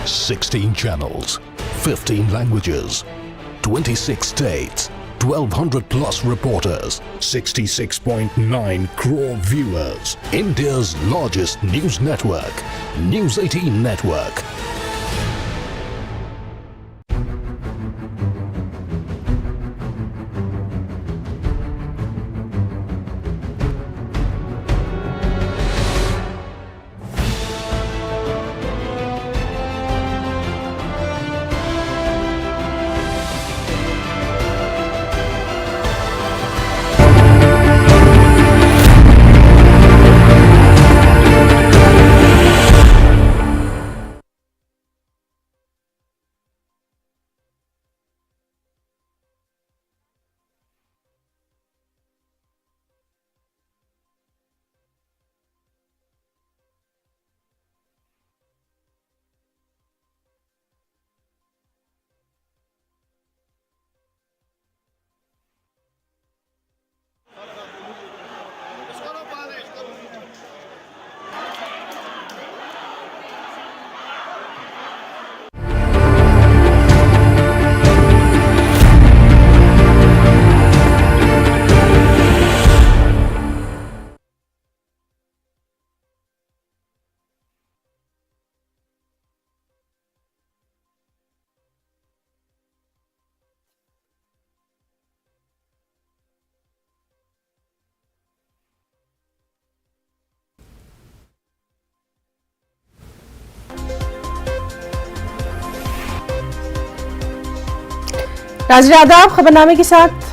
16 channels, 15 languages, 26 states, 1200 plus reporters, 66.9 crore viewers. India's largest news network, News 18 Network. नाज़रीन आदाब, खबरनामे के साथ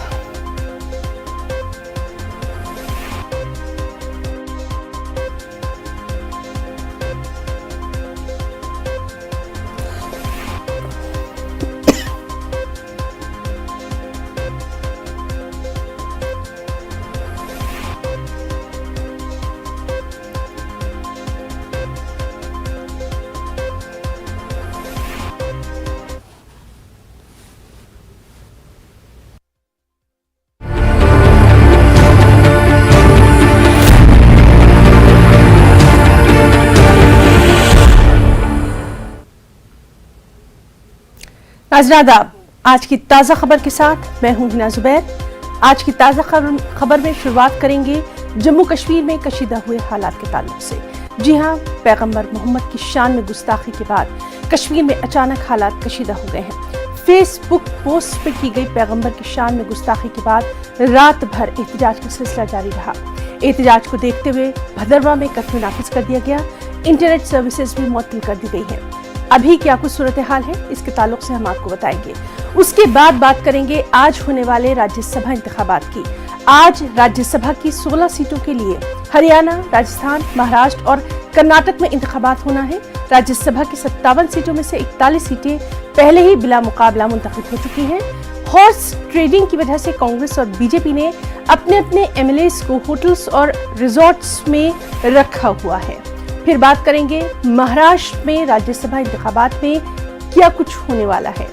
नाज़रीन आदाब, आज की ताज़ा खबर के साथ मैं हूं हिना जुबैर। आज की ताज़ा खबर में शुरुआत करेंगे जम्मू कश्मीर में कशीदा हुए हालात के ताल्लुक से। जी हां, पैगंबर मोहम्मद की शान में गुस्ताखी के बाद कश्मीर में अचानक हालात कशीदा हो गए हैं। फेसबुक पोस्ट पे की गई पैगंबर की शान में गुस्ताखी के बाद रात भर एहतजाज का सिलसिला जारी रहा। एहतजाज को देखते हुए भदरवा में कर्फ्यू नाफिज कर दिया गया। इंटरनेट सर्विसेज भी मुअत्तल कर दी गई है। अभी क्या कुछ सूरत हाल है, इसके ताल्लुक से हम आपको बताएंगे। उसके बाद बात करेंगे आज होने वाले राज्यसभा इंतखाबात की। आज राज्यसभा की 16 सीटों के लिए हरियाणा, राजस्थान, महाराष्ट्र और कर्नाटक में इंतखाबात होना है। राज्यसभा की 57 सीटों में से 41 सीटें पहले ही बिला मुकाबला मुंतखब हो चुकी हैं। हॉर्स ट्रेडिंग की वजह से कांग्रेस और बीजेपी ने अपने अपने एमएलएस को होटल्स और रिजॉर्ट्स में रखा हुआ है। फिर बात करेंगे महाराष्ट्र में राज्यसभा इंतखाबात में क्या कुछ होने वाला है।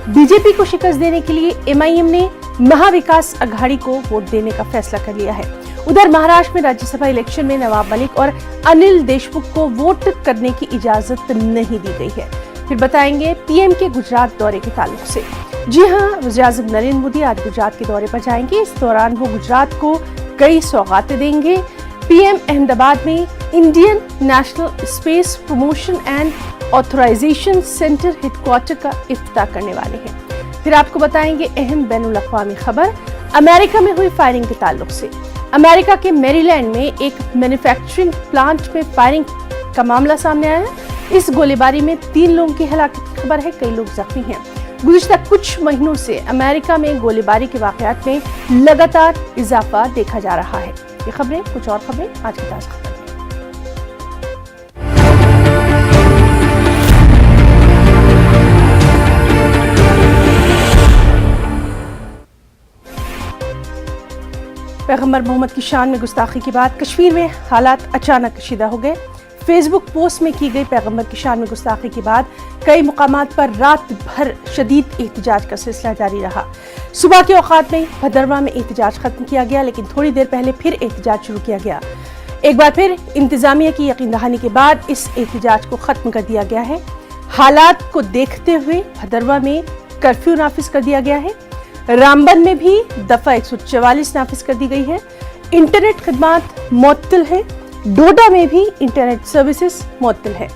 बीजेपी को शिकस्त देने के लिए एमआईएम ने महाविकास अघाड़ी को वोट देने का फैसला कर लिया है। उधर महाराष्ट्र में राज्यसभा इलेक्शन में नवाब मलिक और अनिल देशमुख को वोट करने की इजाजत नहीं दी गई है। फिर बताएंगे पीएम के गुजरात दौरे के ताल्लुक से। जी हां, वज़ीर-ए-आज़म नरेंद्र मोदी आज गुजरात के दौरे पर जाएंगे। इस दौरान वो गुजरात को कई सौगातें देंगे। पीएम अहमदाबाद में Indian National Space Promotion and Authorisation Centre headquarter का इफ्तिताह करने वाले हैं। फिर आपको बताएंगे अहम बैनुल-अक़वामी खबर अमेरिका में हुई फायरिंग के ताल्लुक से। अमेरिका के मैरीलैंड में एक मैन्युफैक्चरिंग प्लांट में फायरिंग का मामला सामने आया है। इस गोलीबारी में 3 लोगों की हलाकत की खबर है, कई लोग जख्मी हैं। गुज़िश्ता कुछ महीनों से अमेरिका में गोलीबारी के वाक़यात में लगातार इजाफा देखा जा रहा है। ये खबरें, कुछ और खबरें आज की ताज़ा खबर। पैगंबर मोहम्मद की शान में गुस्ताखी के बाद कश्मीर में हालात अचानक कशीदा हो गए। फेसबुक पोस्ट में की गई पैगंबर की शान में गुस्ताखी के बाद कई मुकामात पर रात भर शदीद एहतजाज का सिलसिला जारी रहा। सुबह के औकात में भदरवा में एहतजाज खत्म किया गया, लेकिन थोड़ी देर पहले फिर एहतजाज शुरू किया गया। एक बार फिर इंतजामिया की यकीन दहानी के बाद इस एहतजाज को खत्म कर दिया गया है। हालात को देखते हुए भदरवा में कर्फ्यू नाफिज कर दिया गया है। रामबन में भी दफा 144 नाफिज कर दी गई है। इंटरनेट खदमात मुअत्तल है। डोडा में भी इंटरनेट सर्विसेज मुअत्तल है।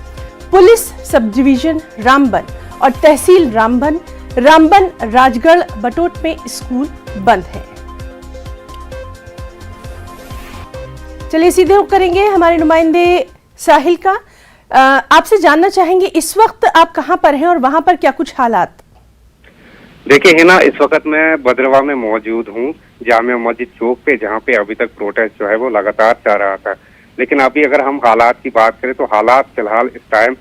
पुलिस सब डिवीजन रामबन और तहसील रामबन, राजगढ़ बटोट में स्कूल बंद है। चलिए सीधे रुख करेंगे हमारे नुमाइंदे साहिल का। आपसे जानना चाहेंगे इस वक्त आप कहां पर हैं और वहां पर क्या कुछ हालात? देखिए हिना, इस वक्त मैं भदरवा में मौजूद हूँ, जामिया मस्जिद चौक पे, जहाँ पे अभी तक प्रोटेस्ट जो है वो लगातार चल रहा था। लेकिन अभी अगर हम हालात की बात करें तो हालात फिलहाल इस टाइम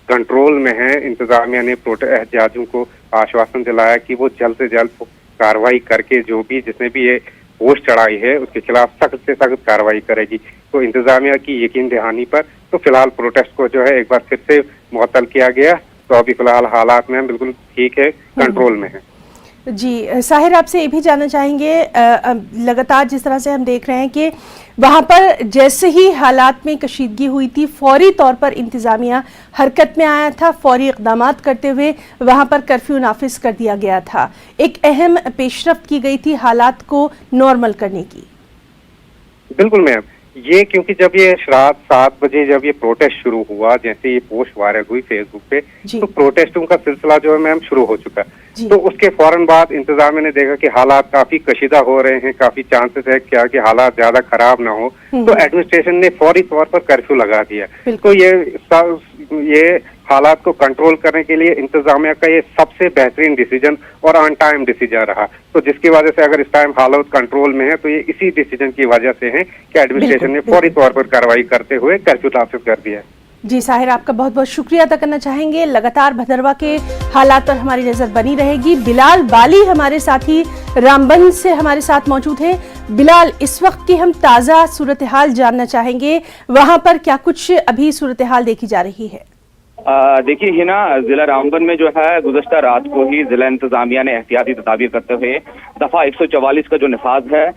कंट्रोल में है। इंतजामिया ने एहतजाजियों को आश्वासन दिलाया कि वो जल्द से जल्द कार्रवाई करके जो भी जिसने भी ये पोस्ट चढ़ाई है उसके खिलाफ सख्त से सख्त कार्रवाई करेगी। तो इंतजामिया की यकीन दहानी पर तो फिलहाल प्रोटेस्ट को जो है एक बार फिर से मुअत्तल किया गया। तो अभी फिलहाल हालात में बिल्कुल ठीक है, कंट्रोल में है। जी साहिर, आपसे ये भी जानना चाहेंगे, लगातार जिस तरह से हम देख रहे हैं कि वहाँ पर जैसे ही हालात में कशीदगी हुई थी फौरी तौर पर इंतज़ामिया हरकत में आया था, फौरी इक़दामात करते हुए वहाँ पर कर्फ्यू नाफिज कर दिया गया था। एक अहम पेशरफ्त की गई थी हालात को नॉर्मल करने की। बिल्कुल मैम, ये क्योंकि जब ये रात 7 बजे जब ये प्रोटेस्ट शुरू हुआ, जैसे ये पोस्ट वायरल हुई फेसबुक पे, तो प्रोटेस्टों का सिलसिला जो है मैम शुरू हो चुका। तो उसके फौरन बाद इंतजामिया ने देखा कि हालात काफी कशीदा हो रहे हैं, काफी चांसेस है क्या कि हालात ज्यादा खराब ना हो, तो एडमिनिस्ट्रेशन ने फौरी तौर पर कर्फ्यू लगा दिया। तो ये हालात को कंट्रोल करने के लिए इंतजामिया का ये सबसे बेहतरीन डिसीजन और ऑन टाइम डिसीजन रहा। तो जिसकी वजह से अगर इस टाइम हालात कंट्रोल में है तो ये इसी डिसीजन की वजह से है कि एडमिनिस्ट्रेशन ने फौरी तौर पर कार्रवाई करते हुए कर्फ्यू नाफिज कर दिया। जी साहिर, आपका बहुत बहुत शुक्रिया अदा करना चाहेंगे। लगातार भदरवा के हालात पर हमारी नजर बनी रहेगी। बिलाल बाली हमारे साथी रामबन से हमारे साथ मौजूद हैं। बिलाल, इस वक्त की हम ताज़ा सूरत हाल जानना चाहेंगे, वहां पर क्या कुछ अभी सूरत हाल देखी जा रही है? देखिए हिना, जिला रामबन में जो है गुज़श्ता रात को ही जिला इंतजामिया ने एहतियाती तदाबीर करते हुए दफा 144 का जो निफाज है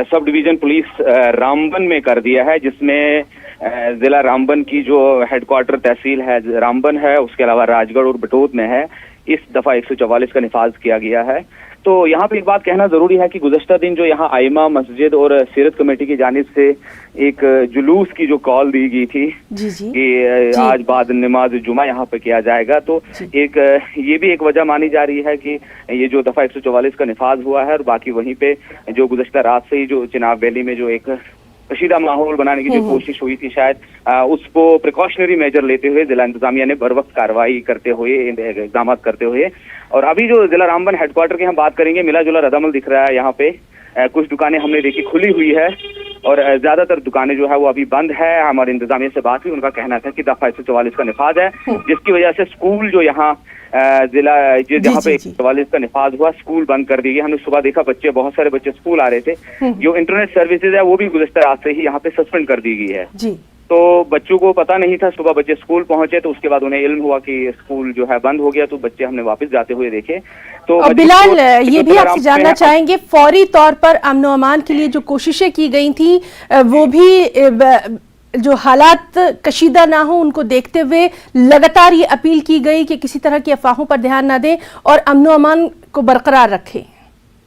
सब डिवीजन पुलिस रामबन में कर दिया है, जिसमें जिला रामबन की जो हेडक्वार्टर तहसील है रामबन है, उसके अलावा राजगढ़ और बटोत में है, इस दफा 144 का निफाज किया गया है। तो यहाँ पे एक बात कहना जरूरी है कि गुज़श्ता दिन जो यहाँ आइमा मस्जिद और सीरत कमेटी की जानिब से एक जुलूस की जो कॉल दी गई थी कि आज बाद नमाज जुमा यहाँ पे किया जाएगा, तो एक ये भी एक वजह मानी जा रही है कि ये जो दफा 144 का निफाज हुआ है और बाकी वहीं पे जो गुज़श्ता रात से ही जो चिनाब वैली में जो एक कशीदा माहौल बनाने की जो कोशिश हुई थी, शायद उसको प्रिकॉशनरी मेजर लेते हुए जिला इंतजामिया ने बर वक्त कार्रवाई करते हुए, इक़दाम करते हुए, और अभी जो जिला रामबन हेडक्वार्टर की हम बात करेंगे, मिला जुला रद्दमल दिख रहा है। यहाँ पे कुछ दुकानें हमने देखी खुली हुई है और ज्यादातर दुकानें जो है वो अभी बंद है। हमारे इंतजामिया से बात हुई, उनका कहना था कि दफा 144 का निफाज है, जिसकी वजह से स्कूल जो यहाँ जिला जहाँ पे 144 का निफाज हुआ, स्कूल बंद कर दी गई। हमने सुबह देखा बच्चे, बहुत सारे बच्चे स्कूल आ रहे थे। जो इंटरनेट सर्विसेज है वो भी गुज़श्ता रात से ही यहाँ पे सस्पेंड कर दी गई है। तो बच्चों को पता नहीं था, सुबह बच्चे स्कूल पहुंचे तो उसके बाद उन्हें इल्म हुआ कि स्कूल जो है बंद हो गया, तो बच्चे हमने वापस जाते हुए देखे। तो बिलाल, ये भी आपसे जानना चाहेंगे, फौरी तौर पर अमन व अमान के लिए जो कोशिशें की गई थी वो भी जो हालात कशीदा ना हो उनको देखते हुए लगातार ये अपील की गई कि किसी तरह की अफवाहों पर ध्यान ना दें और अमन व अमान को बरकरार रखें।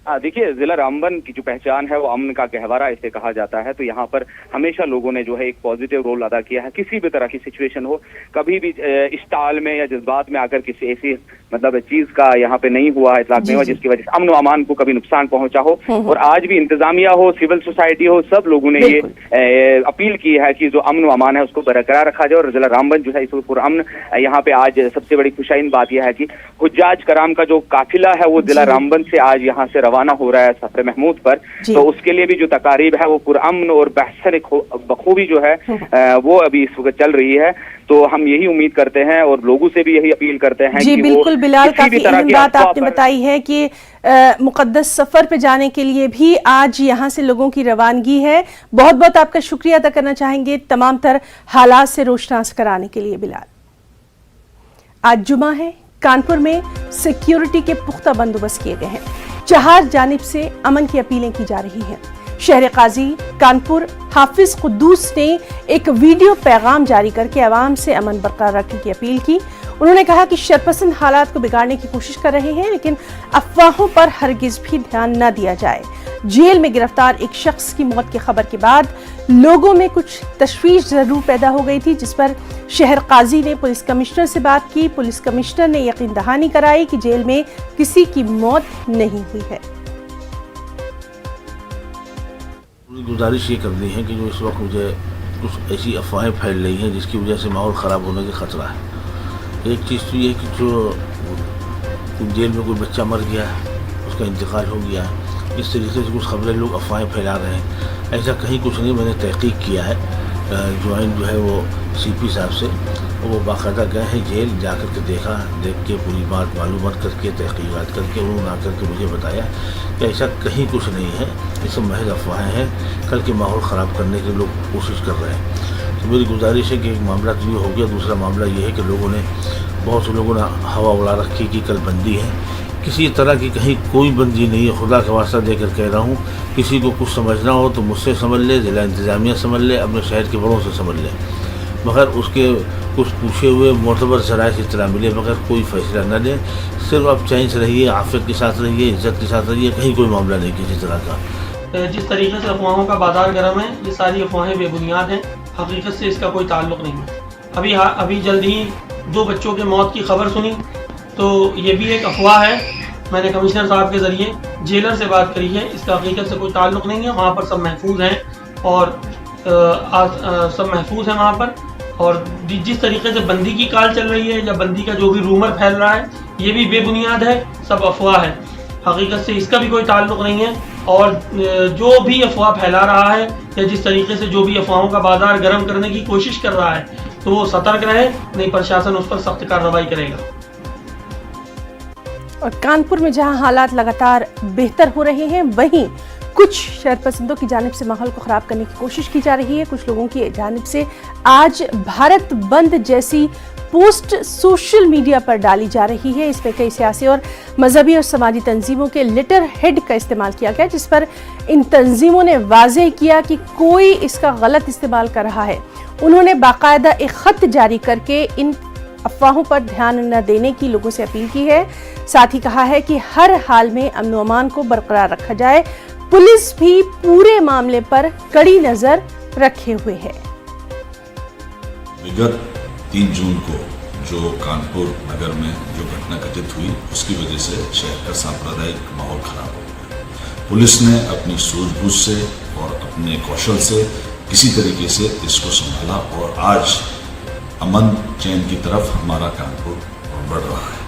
देखिए, जिला रामबन की जो पहचान है वो अमन का गहवारा इसे कहा जाता है। तो यहाँ पर हमेशा लोगों ने जो है एक पॉजिटिव रोल अदा किया है। किसी भी तरह की सिचुएशन हो, कभी भी इस्ताल में या जज्बात में आकर किसी ऐसी मतलब चीज का यहाँ पे नहीं हुआ, इतलाक नहीं हुआ जिसकी वजह से अमन व अमान को कभी नुकसान पहुंचा हो। और आज भी इंतजामिया हो, सिविल सोसाइटी हो, सब लोगों ने ये अपील की है कि जो अमन व अमान है उसको बरकरार रखा जाए। और जिला रामबन जो है इसको पुरअमन, यहाँ पे आज सबसे बड़ी खुशाइन बात यह है कि हुज्जाज कराम का जो काफिला है वो जिला रामबन से आज यहाँ से रवाना हो रहा है सफर महमूद पर। तो उसके लिए भी जो तकारीब है वो पुरअमन और बेहतर बखूबी जो है वो अभी इस वक्त चल रही है। तो हम यही उम्मीद करते हैं और लोगों से भी यही अपील करते हैं जी, बिल्कुल बिलाल, काफी अहम बात आपने बताई है कि मुकद्दस सफर पे जाने के लिए भी आज यहाँ से लोगों की रवानगी है। बहुत बहुत आपका शुक्रिया अदा करना चाहेंगे तमाम तर हालात से रोशनास कराने के लिए। बिलाल, आज जुमा है, कानपुर में सिक्योरिटी के पुख्ता बंदोबस्त किए गए हैं। चार जानिब से अमन की अपीलें की जा रही हैं। शहर काजी कानपुर हाफिज कुद्दूस ने एक वीडियो पैगाम जारी करके अवाम से अमन बरकरार रखने की अपील की। उन्होंने कहा कि शरपसंद हालात को बिगाड़ने की कोशिश कर रहे हैं, लेकिन अफवाहों पर हरगिज भी ध्यान न दिया जाए। जेल में गिरफ्तार एक शख्स की मौत की खबर के बाद लोगों में कुछ तशवीश जरूर पैदा हो गई थी, जिस पर शहर काजी ने पुलिस कमिश्नर से बात की। पुलिस कमिश्नर ने यकीन दहानी कराई कि जेल में किसी की मौत नहीं हुई है। गुजारिश ये करनी है कि जो इस वक्त मुझे कुछ ऐसी अफवाहें फैल रही हैं जिसकी वजह से माहौल ख़राब होने का खतरा है। एक चीज़ तो ये कि जो जेल में कोई बच्चा मर गया है, उसका इंतकाल हो गया है, इस तरीके से कुछ खबरें लोग अफवाहें फैला रहे हैं। ऐसा कहीं कुछ नहीं। मैंने तहकीक किया है, ज्वाइन जो है वो CP साहब से, वो बाकायदा गए हैं जेल, जाकर के देख के पूरी बात मालूमात करके तहकीकात करके उन्होंने आकर के मुझे बताया कि ऐसा कहीं कुछ नहीं है, ये सब महज अफवाहें हैं, कल के माहौल ख़राब करने की लोग कोशिश कर रहे हैं। तो मेरी गुजारिश है कि एक मामला तो ये हो गया, दूसरा मामला ये है कि बहुत से लोगों ने हवा उड़ा रखी कि कल बंदी है। किसी तरह की कहीं कोई बंदी नहीं है, खुदा का वास्ता देकर कह रहा हूँ। किसी को कुछ समझना हो तो मुझसे समझ ले, ज़िला इंतज़ामिया समझ ले, अपने शहर के बड़ों से समझ ले, मगर उसके कुछ पूछे हुए मोतबर ज़राए से इत्तला मिले मगर कोई फैसला न ले। सिर्फ आप चैन से रहिए, आफियत के साथ रहिए, इज़्ज़त के साथ रहिए, कहीं कोई मामला नहीं किसी तरह का। जिस तरीके से अफवाहों का बाजार गर्म है, ये सारी अफवाहें बेबुनियाद हैं, हकीकत से इसका कोई ताल्लुक़ नहीं है। अभी जल्द ही 2 बच्चों के मौत की खबर सुनी, तो ये भी एक अफवाह है। मैंने कमिश्नर साहब के ज़रिए जेलर से बात करी है, इसका हकीकत से कोई ताल्लुक़ नहीं है। वहाँ पर सब महफूज हैं और सब महफूज हैं वहाँ पर। और जिस तरीके से बंदी की काल चल रही है या बंदी का जो भी रूमर फैल रहा है, ये भी बेबुनियाद है, सब अफवाह है, हकीकत से इसका भी कोई ताल्लुक़ नहीं है। और जो भी अफवाह फैला रहा है या जिस तरीके से जो भी अफवाहों का बाजार गर्म करने की कोशिश कर रहा है, तो वो सतर्क रहे, नहीं प्रशासन उस पर सख्त कार्रवाई करेगा। और कानपुर में जहां हालात लगातार बेहतर हो रहे हैं, वहीं कुछ शरपसंदों की जानिब से माहौल को ख़राब करने की कोशिश की जा रही है। कुछ लोगों की जानिब से आज भारत बंद जैसी पोस्ट सोशल मीडिया पर डाली जा रही है। इसमें कई सियासी और मजहबी और समाजी तंजीमों के लेटर हेड का इस्तेमाल किया गया, जिस पर इन तंजीमों ने वाज़ेह किया कि कोई इसका गलत इस्तेमाल कर रहा है। उन्होंने बाकायदा एक ख़त जारी करके इन अफवाहों पर ध्यान न देने की लोगों से अपील की है। साथ ही कहा है कि हर हाल में अमन व अमान को बरकरार रखा जाए। पुलिस भी पूरे मामले पर कड़ी नजर रखे हुए है। विगत 3 जून को जो कानपुर नगर में जो घटना घटित हुई, उसकी वजह से शहर का सांप्रदायिक माहौल खराब हो गया। पुलिस ने अपनी सूझबूझ से और अपने कौशल से किसी तरीके से इसको संभाला और आज अमन चैन की तरफ हमारा कानपुर बढ़ रहा है।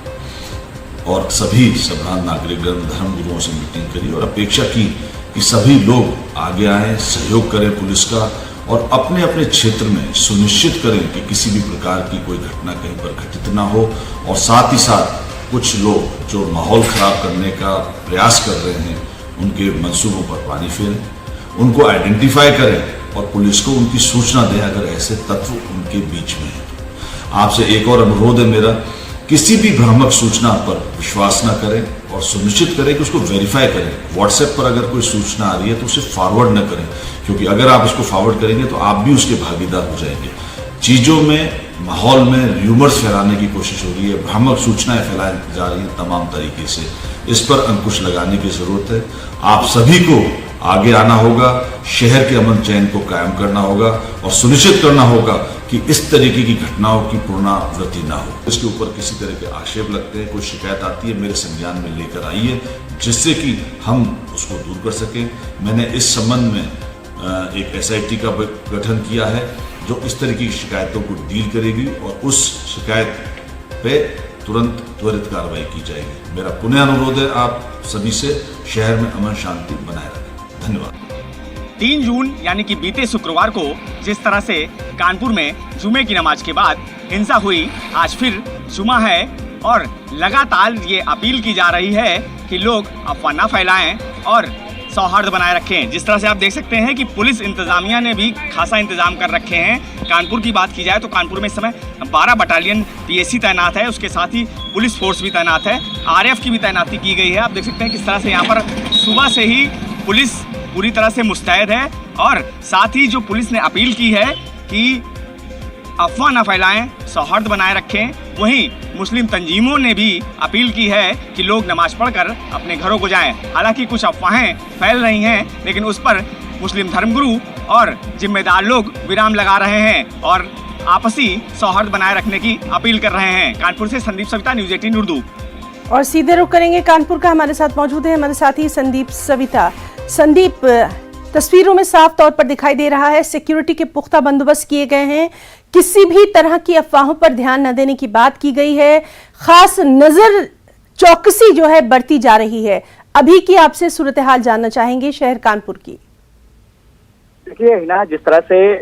और सभी सभ्रांत नागरिकगण धर्म गुरुओं से मीटिंग करी और अपेक्षा की कि सभी लोग आगे आएं, सहयोग करें पुलिस का और अपने अपने क्षेत्र में सुनिश्चित करें कि किसी भी प्रकार की कोई घटना कहीं पर घटित ना हो। और साथ ही साथ कुछ लोग जो माहौल खराब करने का प्रयास कर रहे हैं, उनके मंसूबों पर पानी फेरें, उनको आइडेंटिफाई करें और पुलिस को उनकी सूचना दें अगर ऐसे तत्व उनके बीच में है। आपसे एक और अनुरोध है मेरा, किसी भी भ्रामक सूचना पर विश्वास ना करें और सुनिश्चित करें कि उसको वेरीफाई करें। व्हाट्सएप पर अगर कोई सूचना आ रही है तो उसे फॉरवर्ड न करें, क्योंकि अगर आप इसको फॉरवर्ड करेंगे तो आप भी उसके भागीदार हो जाएंगे। चीज़ों में, माहौल में र्यूमर्स फैलाने की कोशिश हो रही है, भ्रामक सूचनाएं फैलाई जा रही हैं तमाम तरीके से। इस पर अंकुश लगाने की ज़रूरत है। आप सभी को आगे आना होगा, शहर के अमन चैन को कायम करना होगा और सुनिश्चित करना होगा कि इस तरीके की घटनाओं की पुनरावृत्ति ना हो। इसके ऊपर किसी तरह के आक्षेप लगते हैं, कोई शिकायत आती है, मेरे संज्ञान में लेकर आइए, जिससे कि हम उसको दूर कर सकें। मैंने इस संबंध में एक SIT का गठन किया है जो इस तरह की शिकायतों को डील करेगी और उस शिकायत पे तुरंत त्वरित कार्रवाई की जाएगी। मेरा पुनः अनुरोध है आप सभी से, शहर में अमन शांति बनाए रखें। धन्यवाद। 3 जून यानी कि बीते शुक्रवार को जिस तरह से कानपुर में जुमे की नमाज के बाद हिंसा हुई, आज फिर जुमा है और लगातार ये अपील की जा रही है कि लोग अफवाह न फैलाएं और सौहार्द बनाए रखें। जिस तरह से आप देख सकते हैं कि पुलिस इंतजामिया ने भी खासा इंतजाम कर रखे हैं। कानपुर की बात की जाए तो कानपुर में इस समय 12 बटालियन PSC तैनात है, उसके साथ ही पुलिस फोर्स भी तैनात है, RF की भी तैनाती की गई है। आप देख सकते हैं किस तरह से यहाँ पर सुबह से ही पुलिस पूरी तरह से मुस्तैद है और साथ ही जो पुलिस ने अपील की है कि अफवाह न फैलाएं, सौहार्द बनाए रखें। वहीं मुस्लिम तंजीमों ने भी अपील की है कि लोग नमाज पढ़कर अपने घरों को जाएं। हालांकि कुछ अफवाहें फैल रही हैं, लेकिन उस पर मुस्लिम धर्मगुरु और जिम्मेदार लोग विराम लगा रहे हैं और आपसी सौहार्द बनाए रखने की अपील कर रहे हैं। कानपुर से संदीप सविता, न्यूज़ 18 उर्दू। और सीधे रुख करेंगे कानपुर का, हमारे साथ मौजूद है हमारे साथी संदीप सविता। संदीप, तस्वीरों में साफ तौर पर दिखाई दे रहा है सिक्योरिटी के पुख्ता बंदोबस्त किए गए हैं, किसी भी तरह की अफवाहों पर ध्यान न देने की बात की गई है, खास नजर चौकसी जो है बढ़ती जा रही है। अभी की आपसे सूरत हाल जानना चाहेंगे शहर कानपुर की। देखिए हिना, जिस तरह से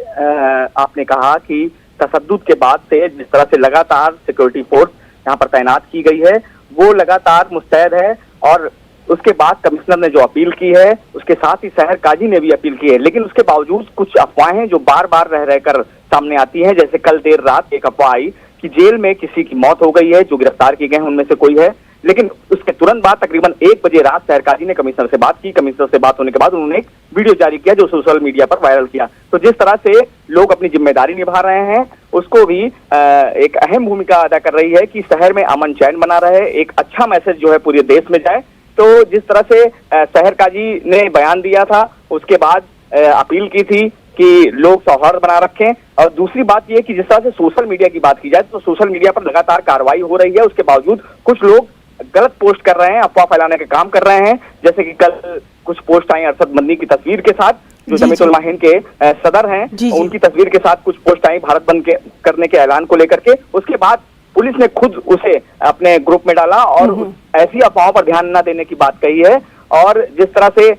आपने कहा कि तशद्दुद के बाद से जिस तरह से लगातार सिक्योरिटी फोर्स यहाँ पर तैनात की गई है, वो लगातार मुस्तैद है। और उसके बाद कमिश्नर ने जो अपील की है, उसके साथ ही शहर काजी ने भी अपील की है। लेकिन उसके बावजूद कुछ अफवाहें जो बार बार रह रहकर सामने आती हैं, जैसे कल देर रात एक अफवाह आई कि जेल में किसी की मौत हो गई है, जो गिरफ्तार किए गए हैं उनमें से कोई है। लेकिन उसके तुरंत बाद तकरीबन 1 बजे रात शहर काजी ने कमिश्नर से बात की। कमिश्नर से बात होने के बाद उन्होंने एक वीडियो जारी किया जो सोशल मीडिया पर वायरल किया। तो जिस तरह से लोग अपनी जिम्मेदारी निभा रहे हैं, उसको भी एक अहम भूमिका अदा कर रही है कि शहर में अमन चैन बना रहे, एक अच्छा मैसेज जो है पूरे देश में जाए। तो जिस तरह से शहर काजी ने बयान दिया था, उसके बाद अपील की थी कि लोग सौहार्द बना रखें। और दूसरी बात यह कि जिस तरह से सोशल मीडिया की बात की जाए, तो सोशल मीडिया पर लगातार कार्रवाई हो रही है। उसके बावजूद कुछ लोग गलत पोस्ट कर रहे हैं, अफवाह फैलाने का काम कर रहे हैं। जैसे कि कल कुछ पोस्ट आई अरशद मदनी की तस्वीर के साथ, जो जमीयतुल उलमा हिंद के सदर हैं, उनकी तस्वीर के साथ कुछ पोस्ट आई भारत बंद करने के ऐलान को लेकर के। उसके बाद पुलिस ने खुद उसे अपने ग्रुप में डाला और ऐसी अफवाहों पर ध्यान न देने की बात कही है। और जिस तरह से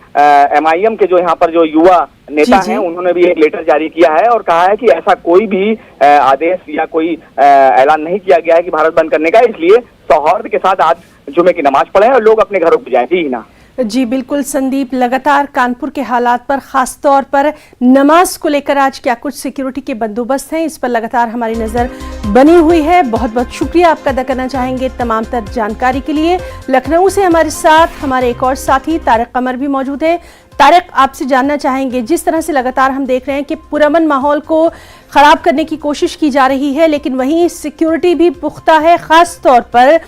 MIM के जो यहाँ पर जो युवा नेता हैं, उन्होंने भी एक लेटर जारी किया है और कहा है कि ऐसा कोई भी आदेश या कोई ऐलान नहीं किया गया है कि भारत बंद करने का। इसलिए सौहार्द के साथ आज जुमे की नमाज पढ़ें और लोग अपने घरों को जाएं। जी ना। जी बिल्कुल संदीप, लगातार कानपुर के हालात पर, खास तौर पर नमाज को लेकर आज क्या कुछ सिक्योरिटी के बंदोबस्त हैं, इस पर लगातार हमारी नज़र बनी हुई है। बहुत बहुत शुक्रिया आपका अदा करना चाहेंगे तमाम तर जानकारी के लिए। लखनऊ से हमारे साथ हमारे एक और साथी तारिक कमर भी मौजूद है। तारिक, आपसे जानना चाहेंगे, जिस तरह से लगातार हम देख रहे हैं कि पुरअमन माहौल को ख़राब करने की कोशिश की जा रही है, लेकिन वहीं सिक्योरिटी भी पुख्ता है, ख़ास तौर पर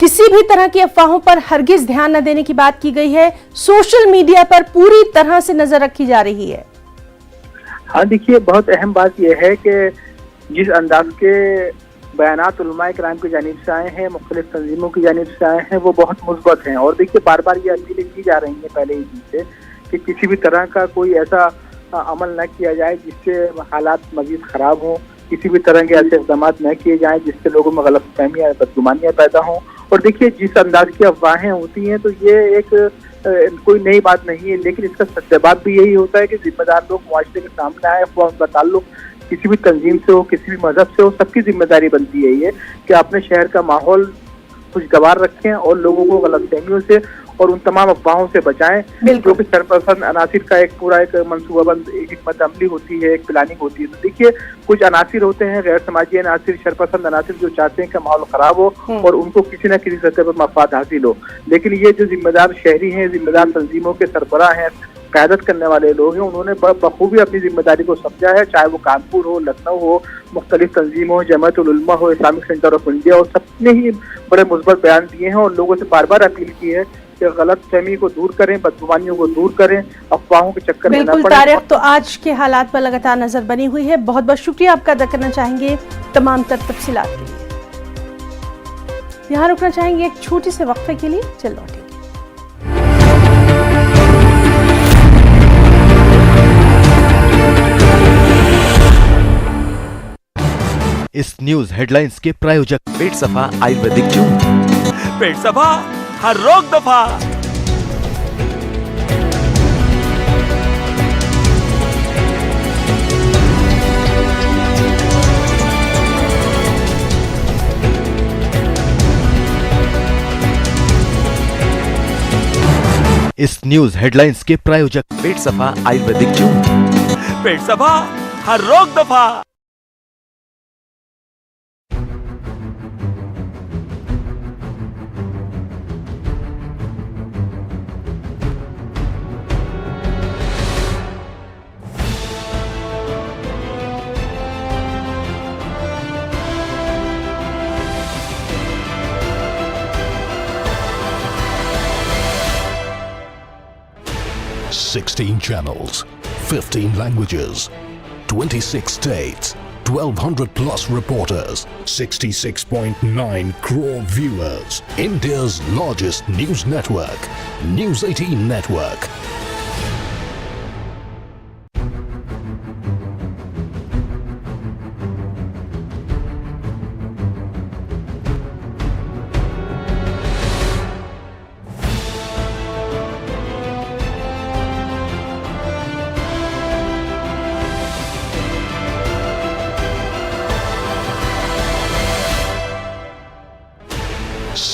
किसी भी तरह की अफवाहों पर हरगिज ध्यान न देने की बात की गई है, सोशल मीडिया पर पूरी तरह से नजर रखी जा रही है। हाँ देखिए, बहुत अहम बात यह है कि जिस अंदाज के बयानात उलमाए किराम की जानिब से आए हैं, मुख्तलिफ तंजीमों की जानिब से आए हैं, वो बहुत मुस्बत हैं। और देखिए बार बार ये अपीलें की जा रही हैं पहले ही दिन से कि किसी भी तरह का कोई ऐसा अमल न किया जाए जिससे हालात मजीद खराब हों, किसी भी तरह के ऐसे इक़दाम न किए जाएं जिससे लोगों में गलतफहमियाँ बदगुमानियाँ पैदा हों। और देखिए जिस अंदाज की अफवाहें होती हैं, तो ये एक कोई नई बात नहीं है, लेकिन इसका सत्याबाद भी यही होता है कि जिम्मेदार लोग मुआशरे के सामने आए, अफवाह उनका ताल्लुक किसी भी तंजीम से हो, किसी भी मजहब से हो, सबकी जिम्मेदारी बनती है ये कि अपने शहर का माहौल खुशगवार रखें और लोगों को गलतफहमियों से और उन तमाम अफवाहों से बचाएं, जो कि सरपसंद अनासिर का एक पूरा एक मनसूबाबंद, एक हिकमत अमली होती है, एक प्लानिंग होती है। तो देखिए कुछ अनासिर होते हैं गैर समाजी अनासिर, शरपसंद अनासिर, जो चाहते हैं कि माहौल खराब हो और उनको किसी न किसी सतह पर मफाद हासिल हो। लेकिन ये जो जिम्मेदार शहरी हैं, जिम्मेदार तंजीमों के सरबराह हैं, क़यादत करने वाले लोग हैं, उन्होंने बखूबी अपनी जिम्मेदारी को समझा है, चाहे वो कानपुर हो, लखनऊ हो, मुख्तलिफ तंजीमों हो, जमायतुल उलमा हो, इस्लामिक सेंटर ऑफ इंडिया हो, सबने ही बड़े मुस्बत बयान दिए हैं और लोगों से बार बार अपील की है कि गलत फहमी को दूर करें, बदगुमानियों को दूर करें, अफवाहों के चक्कर में न पड़ें। तारिक, तो आज के हालात पर लगातार नजर बनी हुई है। बहुत बहुत शुक्रिया आपका अदा करना चाहेंगे तमाम तर तफसीलात के लिए। यहाँ रुकना चाहेंगे एक छोटे से वक्फे के लिए, चल लौटेंगे। इस न्यूज हेडलाइंस के प्रायोजक पेट सफा आयुर्वेदिक जून। पेट सफा, हर रोग दफा। इस न्यूज हेडलाइंस के प्रायोजक पेट सफा आयुर्वेदिक जून। पेट सफा, हर रोग दफा। 16 channels, 15 languages, 26 states, 1200 plus reporters, 66.9 crore viewers. India's largest news network, News 18 Network.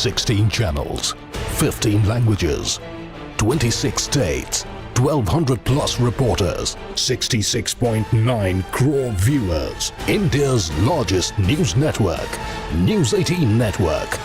Sixteen channels, 15 languages, 26 states, 1200 plus reporters, 66.9 crore viewers. India's largest news network, News 18 Network.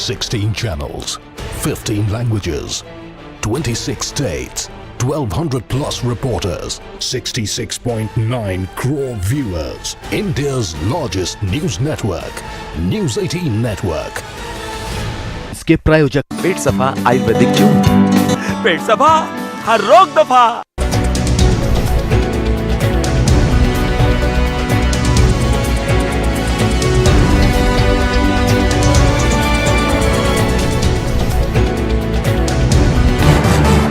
Sixteen channels, 15 languages, 26 states, 1200 plus reporters, 66.9 crore viewers. India's largest news network, News 18 Network. इसके प्रायोजक पेट सफा आयुर्वेदिक जून। पेट सफा हर रोग दफा।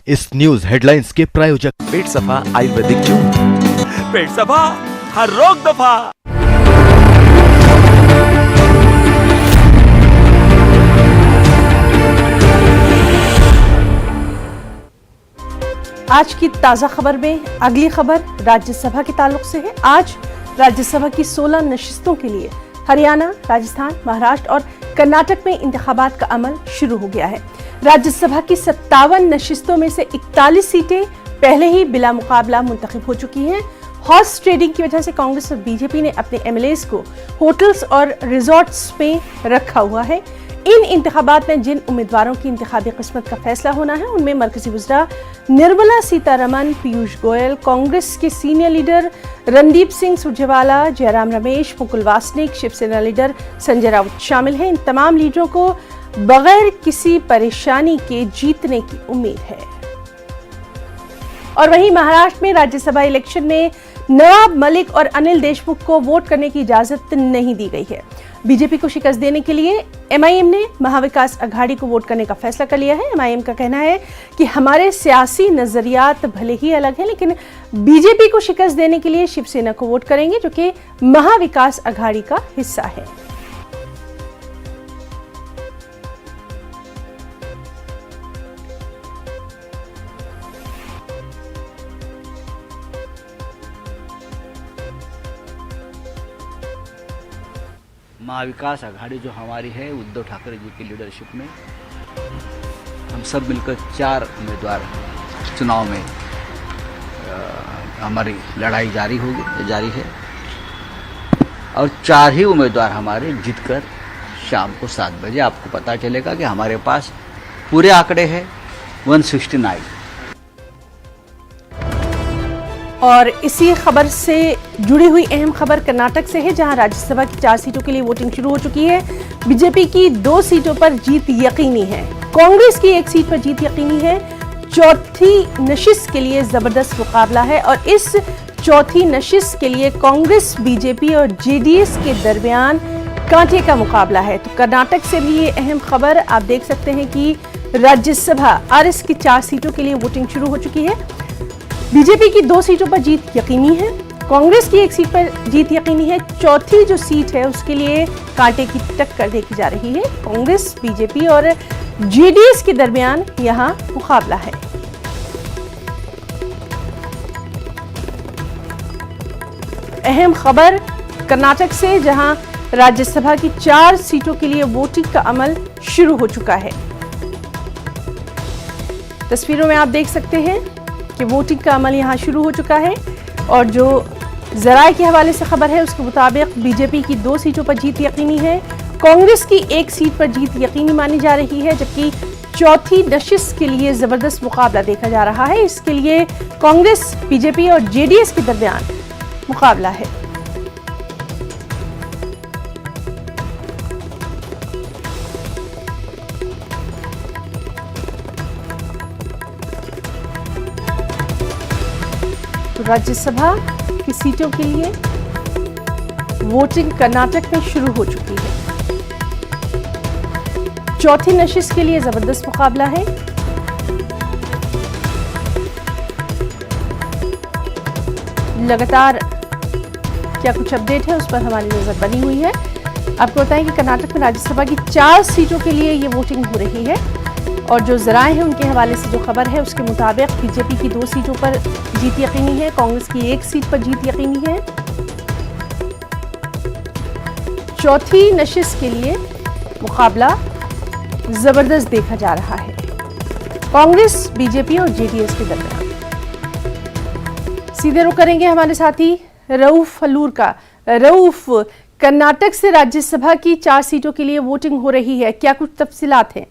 इस news headlines के प्रायोजक पेट सफा आयुर्वेदिक जून। पेट सफा हर रोग दफा। आज की ताजा खबर में अगली खबर राज्यसभा के ताल्लुक से है। आज राज्यसभा की 16 नशिस्तों के लिए हरियाणा, राजस्थान, महाराष्ट्र और कर्नाटक में इंतखाबात का अमल शुरू हो गया है। राज्यसभा की 57 नशिस्तों में से 41 सीटें पहले ही बिला मुकाबला मुंतखब हो चुकी हैं। हॉर्स ट्रेडिंग की वजह से कांग्रेस और बीजेपी ने अपने एमएलएज को होटल्स और रिजॉर्ट्स में रखा हुआ है। इन इंतखाबात में जिन उम्मीदवारों की इंतखाबी किस्मत का फैसला होना है उनमें मरकजी वज़ीरा निर्मला सीतारमण, पीयूष गोयल, कांग्रेस के senior leader Randeep Singh Surjewala, Jairam Ramesh, Mukul Wasnik, Shiv Sena leader Sanjay Raut शामिल हैं। इन तमाम लीडरों को बगैर किसी परेशानी के जीतने की उम्मीद है। और वहीं महाराष्ट्र में राज्यसभा इलेक्शन में नवाब मलिक और अनिल देशमुख को वोट करने की इजाजत नहीं दी गई है। बीजेपी को शिकस्त देने के लिए एमआईएम ने महाविकास अघाड़ी को वोट करने का फैसला कर लिया है। एमआईएम का कहना है कि हमारे सियासी नजरियात भले ही अलग हैं, लेकिन बीजेपी को शिकस्त देने के लिए शिवसेना को वोट करेंगे, जो कि महाविकास अघाड़ी का हिस्सा है। महाविकास अघाड़ी जो हमारी है उद्धव ठाकरे जी की लीडरशिप में हम सब मिलकर 4 उम्मीदवार चुनाव में हमारी लड़ाई जारी है और 4 ही उम्मीदवार हमारे जीतकर शाम को 7 बजे आपको पता चलेगा कि हमारे पास पूरे आंकड़े हैं 169। और इसी खबर से जुड़ी हुई अहम खबर कर्नाटक से है, जहां राज्यसभा की 4 सीटों के लिए वोटिंग शुरू हो चुकी है। बीजेपी की 2 सीटों पर जीत यकीनी है, कांग्रेस की 1 सीट पर जीत यकीनी है। चौथी नशिस्त के लिए जबरदस्त मुकाबला है और इस चौथी नशिस्त के लिए कांग्रेस, बीजेपी और जेडीएस के दरमियान कांटे का मुकाबला है। तो कर्नाटक से भी ये अहम खबर आप देख सकते हैं कि राज्यसभा आरएस की 4 सीटों के लिए वोटिंग शुरू हो चुकी है। बीजेपी की 2 सीटों पर जीत यकीनी है, कांग्रेस की 1 सीट पर जीत यकीनी है। चौथी जो सीट है उसके लिए कांटे की टक्कर देखी जा रही है। कांग्रेस, बीजेपी और जेडीएस के दरमियान यहां मुकाबला है। अहम खबर कर्नाटक से, जहां राज्यसभा की 4 सीटों के लिए वोटिंग का अमल शुरू हो चुका है। तस्वीरों में आप देख सकते हैं कि वोटिंग का अमल यहां शुरू हो चुका है और जो जराए के हवाले से खबर है, उसके मुताबिक बीजेपी की 2 सीटों पर जीत यकीनी है, कांग्रेस की 1 सीट पर जीत यकीनी मानी जा रही है, जबकि चौथी नशिस्त के लिए जबरदस्त मुकाबला देखा जा रहा है। इसके लिए कांग्रेस, बीजेपी और जेडीएस के दरमियान मुकाबला है। राज्यसभा की सीटों के लिए वोटिंग कर्नाटक में शुरू हो चुकी है। चौथी नशिस्त के लिए जबरदस्त मुकाबला है। लगातार क्या कुछ अपडेट है उस पर हमारी नजर बनी हुई है। आपको बताएं कि कर्नाटक में राज्यसभा की 4 सीटों के लिए ये वोटिंग हो रही है और जो जराए हैं उनके हवाले से जो खबर है उसके मुताबिक बीजेपी की 2 सीटों पर जीत यकीनी है, कांग्रेस की 1 सीट पर जीत यकीनी है। चौथी नशिस्त के लिए मुकाबला जबरदस्त देखा जा रहा है कांग्रेस, बीजेपी और जेडीएस के दरमियान। सीधे रुख करेंगे हमारे साथी रऊफ फलूर का। रऊफ, कर्नाटक से राज्यसभा की 4 सीटों के लिए वोटिंग हो रही है, क्या कुछ तफसीलात हैं?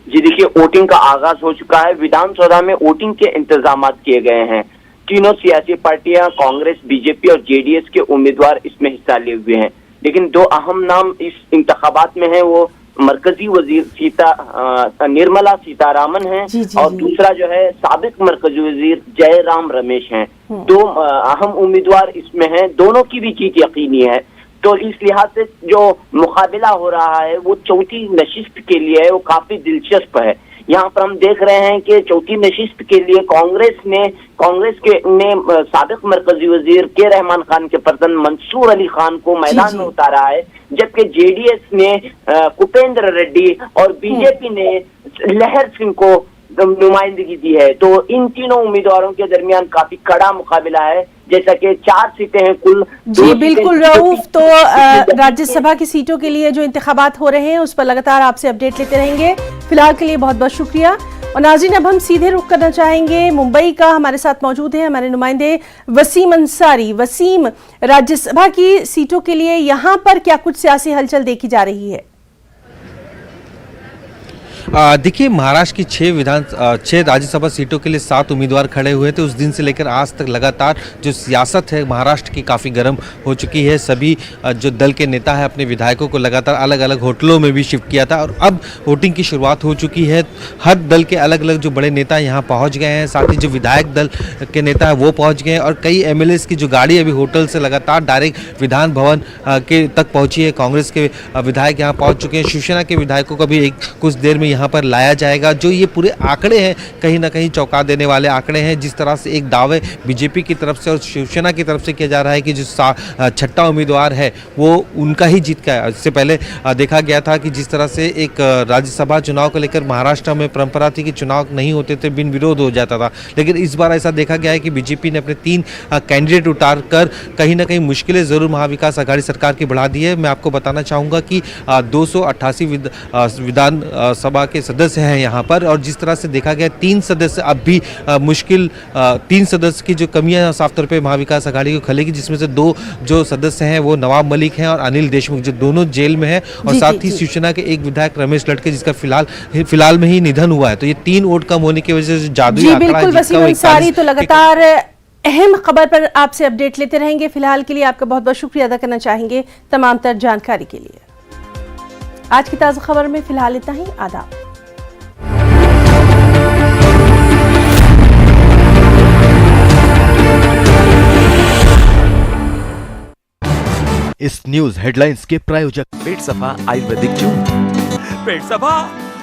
जी देखिए, वोटिंग का आगाज हो चुका है। विधानसभा में वोटिंग के इंतजाम किए गए हैं। तीनों सियासी पार्टियां, कांग्रेस, बीजेपी और जेडीएस के उम्मीदवार इसमें हिस्सा लिए हुए हैं, लेकिन 2 अहम नाम इस इंतखाबात में है। वो मरकजी वजीर निर्मला सीतारामन हैं और दूसरा जो है साबिक मरकजी वजीर जयराम रमेश हैं। 2 अहम उम्मीदवार इसमें हैं, दोनों की भी जीत यकीनी है। तो इस लिहाज से जो मुकाबला हो रहा है वो चौथी नशिस्त के लिए है, वो काफी दिलचस्प है। यहाँ पर हम देख रहे हैं कि चौथी नशिस्त के लिए कांग्रेस ने साबिक मरकजी वजीर के रहमान खान के पर्सन मंसूर अली खान को मैदान में उतारा है, जबकि जेडीएस ने कुपेंद्र रेड्डी और बीजेपी ने लहर सिंह को नुमाइंदगी दी है। तो इन तीनों उम्मीदवारों के दरमियान काफी कड़ा मुकाबला है, जैसा कि 4 सीटें हैं कुल। जी बिल्कुल रऊफ, तो राज्यसभा की सीटों के लिए जो इंतखाबात हो रहे हैं उस पर लगातार आपसे अपडेट लेते रहेंगे। फिलहाल के लिए बहुत बहुत शुक्रिया। और नाज़रीन, अब हम सीधे रुख करना चाहेंगे मुंबई का। हमारे साथ मौजूद है हमारे नुमाइंदे वसीम अंसारी। वसीम, राज्यसभा की सीटों के लिए यहाँ पर क्या कुछ सियासी हलचल देखी जा रही है? देखिए, महाराष्ट्र की 6 राज्यसभा सीटों के लिए 7 उम्मीदवार खड़े हुए थे। उस दिन से लेकर आज तक लगातार जो सियासत है महाराष्ट्र की काफ़ी गर्म हो चुकी है। सभी जो दल के नेता है अपने विधायकों को लगातार अलग अलग होटलों में भी शिफ्ट किया था और अब वोटिंग की शुरुआत हो चुकी है। हर दल के अलग अलग जो बड़े नेता यहाँ पहुँच गए हैं, साथ ही जो विधायक दल के नेता है वो पहुँच गए हैं और कई MLAs की जो गाड़ी अभी होटल से लगातार डायरेक्ट विधान भवन के तक पहुँची है। कांग्रेस के विधायक यहाँ पहुँच चुके हैं, शिवसेना के विधायकों का भी कुछ देर में यहाँ पर लाया जाएगा। जो ये पूरे आंकड़े हैं कहीं ना कहीं चौंका देने वाले आंकड़े हैं। जिस तरह से एक दावे बीजेपी की तरफ से और शिवसेना की तरफ से किया जा रहा है कि जो 6ठा उम्मीदवार है वो उनका ही जीत का है। इससे पहले देखा गया था कि जिस तरह से एक राज्यसभा चुनाव को लेकर महाराष्ट्र में परंपरा थी कि चुनाव नहीं होते थे, बिन विरोध हो जाता था, लेकिन इस बार ऐसा देखा गया है कि बीजेपी ने अपने 3 कैंडिडेट उतार कर कहीं ना कहीं मुश्किलें जरूर महाविकास आघाड़ी सरकार की बढ़ा दी है। मैं आपको बताना चाहूँगा कि 288 विधानसभा के सदस्य हैं यहाँ पर और जिस तरह से देखा गया 3 सदस्य अब भी मुश्किल 3 सदस्य की जो कमियां साफ तौर पे महाविकास आघाड़ी को खलेगी, जिसमें से 2 जो सदस्य हैं वो नवाब मलिक हैं और अनिल देशमुख, जो दोनों जेल में हैं और साथ ही शिवसेना के एक विधायक रमेश लटके जिसका फिलहाल में ही निधन हुआ है। तो ये 3 वोट कम होने की वजह से जादुई आंकड़ा है जिसका 41 तो लगातार अहम खबर पर आपसे अपडेट लेते रहेंगे। फिलहाल के लिए आपका बहुत बहुत शुक्रिया अदा करना चाहेंगे तमाम तर जानकारी के लिए। आज की ताज़ा खबर में फिलहाल इतना ही। आदाब। इस न्यूज हेडलाइंस के प्रायोजक पेट सफा आयुर्वेदिक चूर्ण। पेट सफा,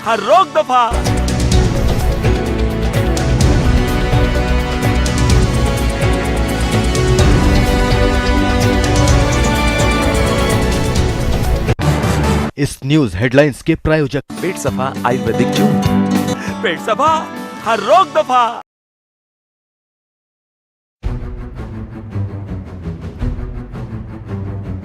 हर रोग दफा। इस न्यूज हेडलाइंस के प्रायोजक पेट सफा आयुर्वेदिक चूर्ण। पेट सफा, हर रोग दफा।